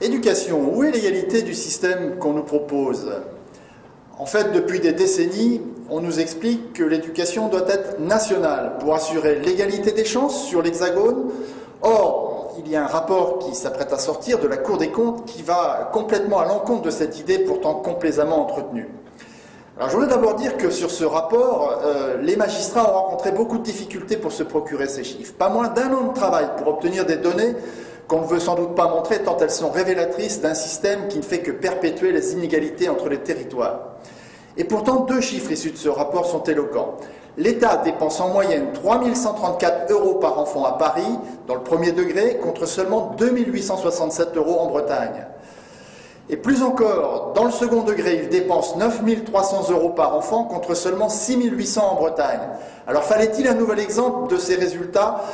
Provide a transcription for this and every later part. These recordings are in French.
Éducation, où est l'égalité du système qu'on nous propose? En fait, depuis des décennies, on nous explique que l'éducation doit être nationale pour assurer l'égalité des chances sur l'Hexagone. Or, il y a un rapport qui s'apprête à sortir de la Cour des comptes qui va complètement à l'encontre de cette idée pourtant complaisamment entretenue. Alors, je voudrais d'abord dire que sur ce rapport, les magistrats ont rencontré beaucoup de difficultés pour se procurer ces chiffres. Pas moins d'un an de travail pour obtenir des données qu'on ne veut sans doute pas montrer tant elles sont révélatrices d'un système qui ne fait que perpétuer les inégalités entre les territoires. Et pourtant, deux chiffres issus de ce rapport sont éloquents. L'État dépense en moyenne 3 134 € par enfant à Paris, dans le premier degré, contre seulement 2 867 € en Bretagne. Et plus encore, dans le second degré, il dépense 9 300 € par enfant, contre seulement 6 800 € en Bretagne. Alors fallait-il un nouvel exemple de ces résultats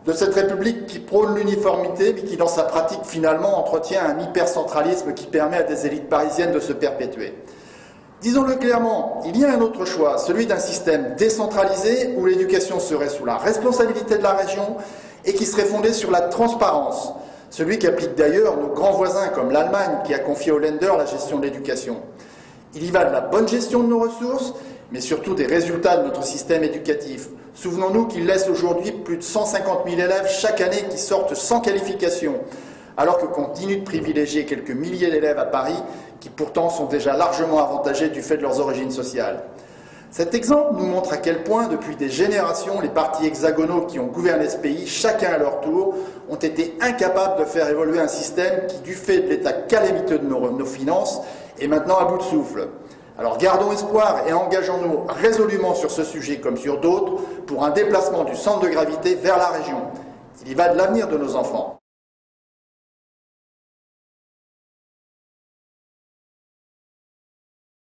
de cette République qui prône l'uniformité, mais qui dans sa pratique finalement entretient un hypercentralisme qui permet à des élites parisiennes de se perpétuer? Disons-le clairement, il y a un autre choix, celui d'un système décentralisé où l'éducation serait sous la responsabilité de la région et qui serait fondé sur la transparence, celui qu'appliquent d'ailleurs nos grands voisins comme l'Allemagne qui a confié aux Länder la gestion de l'éducation. Il y va de la bonne gestion de nos ressources, mais surtout des résultats de notre système éducatif. Souvenons-nous qu'il laisse aujourd'hui plus de 150 000 élèves chaque année qui sortent sans qualification, alors que continue de privilégier quelques milliers d'élèves à Paris qui pourtant sont déjà largement avantagés du fait de leurs origines sociales. Cet exemple nous montre à quel point, depuis des générations, les partis hexagonaux qui ont gouverné ce pays, chacun à leur tour, ont été incapables de faire évoluer un système qui, du fait de l'état calamiteux de nos finances, est maintenant à bout de souffle. Alors gardons espoir et engageons-nous résolument sur ce sujet comme sur d'autres pour un déplacement du centre de gravité vers la région. Il y va de l'avenir de nos enfants.